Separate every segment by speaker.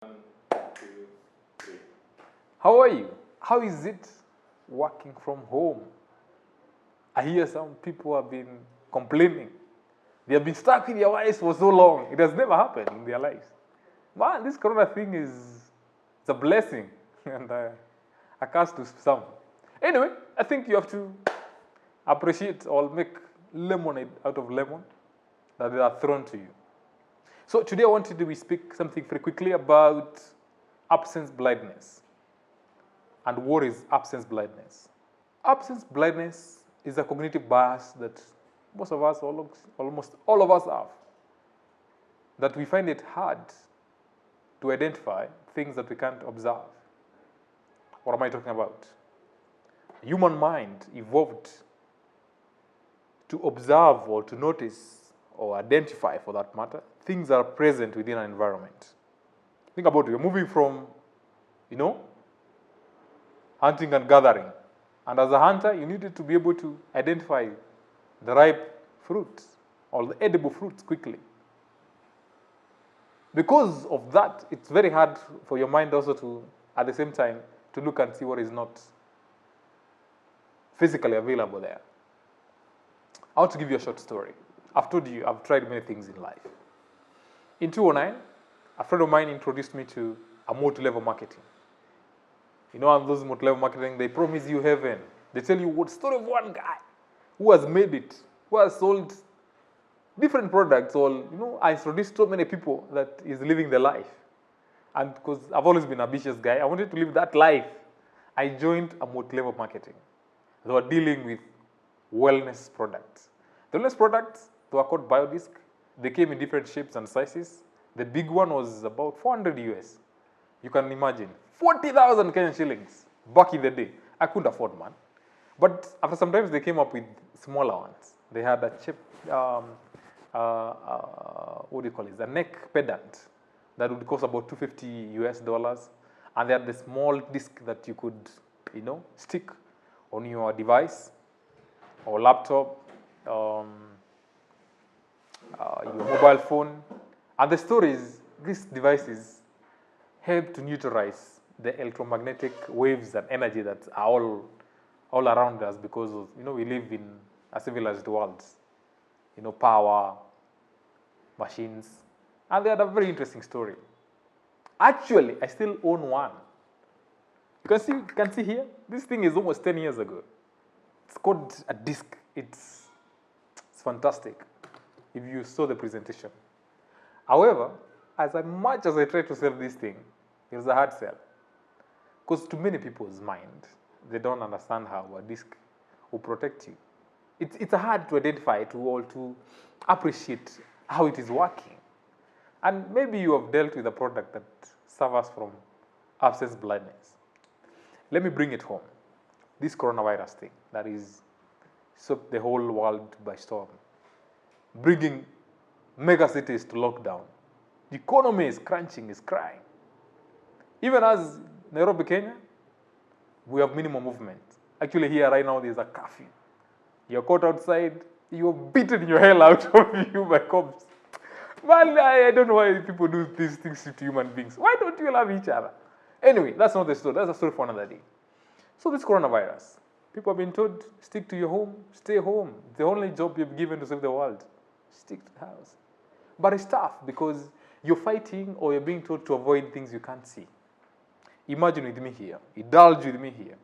Speaker 1: 1, 2, 3.
Speaker 2: How are you? How is it working from home? I hear some people have been complaining. They have been stuck with their wives for so long. It has never happened in their lives. Man, this corona thing it's a blessing and a curse to some. Anyway, I think you have to appreciate or make lemonade out of lemon that they are thrown to you. So today I wanted to speak something very quickly about absence blindness. And what is absence blindness? Absence blindness is a cognitive bias that most of us, almost all of us have. That we find it hard to identify things that we can't observe. What am I talking about? Human mind evolved to observe or to notice or identify, for that matter, things that are present within an environment. Think about it. You're moving from, hunting and gathering. And as a hunter, you needed to be able to identify the ripe fruits or the edible fruits quickly. Because of that, it's very hard for your mind also to, at the same time, to look and see what is not physically available there. I want to give you a short story. I've told you I've tried many things in life. In 2009, a friend of mine introduced me to a multi-level marketing. You know, those multi-level marketing, they promise you heaven. They tell you what story of one guy who has made it, who has sold different products, or, I introduced so many people that is living the life. And because I've always been an ambitious guy, I wanted to live that life. I joined a multi-level marketing. They were dealing with wellness products. The wellness products, they were called Biodisc. They came in different shapes and sizes. The big one was about 400 US. You can imagine, 40,000 Kenyan shillings back in the day. I couldn't afford, man. But after some time, they came up with smaller ones. They had a cheap, what do you call it? A neck pendant that would cost about $250 US. And they had the small disc that you could, stick on your device or laptop, your mobile phone. And the story is, these devices help to neutralize the electromagnetic waves and energy that are all around us because of, we live in a civilized world. Power, machines. And they had a very interesting story. Actually, I still own one. You can see here, this thing is almost 10 years ago. It's called a disc. It's fantastic if you saw the presentation. However, as much as I try to sell this thing, it's a hard sell. Because to many people's mind, they don't understand how a disc will protect you. It's hard to identify, to appreciate how it is working. And maybe you have dealt with a product that suffers from absence blindness. Let me bring it home. This coronavirus thing that is swept the whole world by storm, bringing mega cities to lockdown. The economy is crunching, is crying. Even as Nairobi, Kenya, we have minimum movement. Actually, here right now, there's a curfew. You're caught outside, you're beaten your hell out of you by cops. Man, I don't know why people do these things to human beings. Why don't you love each other? Anyway, that's not the story. That's a story for another day. So this coronavirus, people have been told, stick to your home, stay home. The only job you've given to save the world. Stick to the house. But it's tough because you're fighting or you're being told to avoid things you can't see. Imagine with me here. Indulge with me here.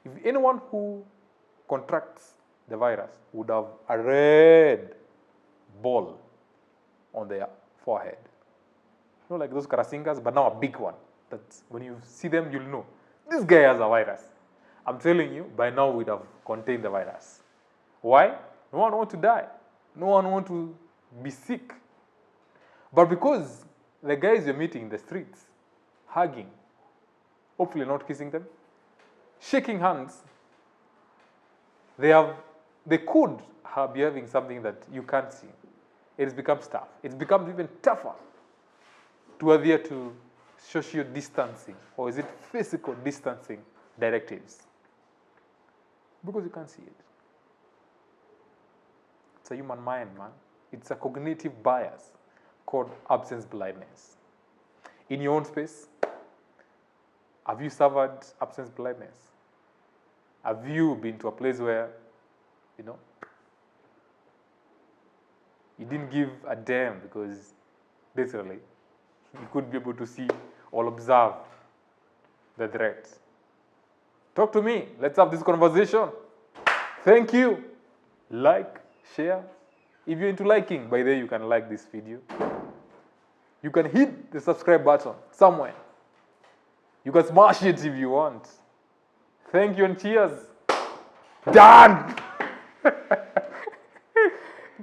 Speaker 2: If anyone who contracts the virus would have a red ball on their forehead. Like those karasingas, but now a big one. That when you see them, you'll know. This guy has a virus. I'm telling you, by now we'd have contained the virus. Why? No one wants to die. No one wants to be sick. But because the guys you're meeting in the streets, hugging, hopefully not kissing them, shaking hands, they could be having something that you can't see. It has become tough. It's become even tougher to adhere to social distancing, or is it physical distancing directives? Because you can't see it. It's a human mind, man. It's a cognitive bias called absence blindness. in your own space? Have you suffered absence blindness? Have you been to a place where, you know, you didn't give a damn because literally you couldn't be able to see or observe the threat? Talk to me. Let's have this conversation. Thank you. Like, share. If you're into liking, by the way, you can like this video. You can hit the subscribe button somewhere. You can smash it if you want. Thank you and cheers. Done.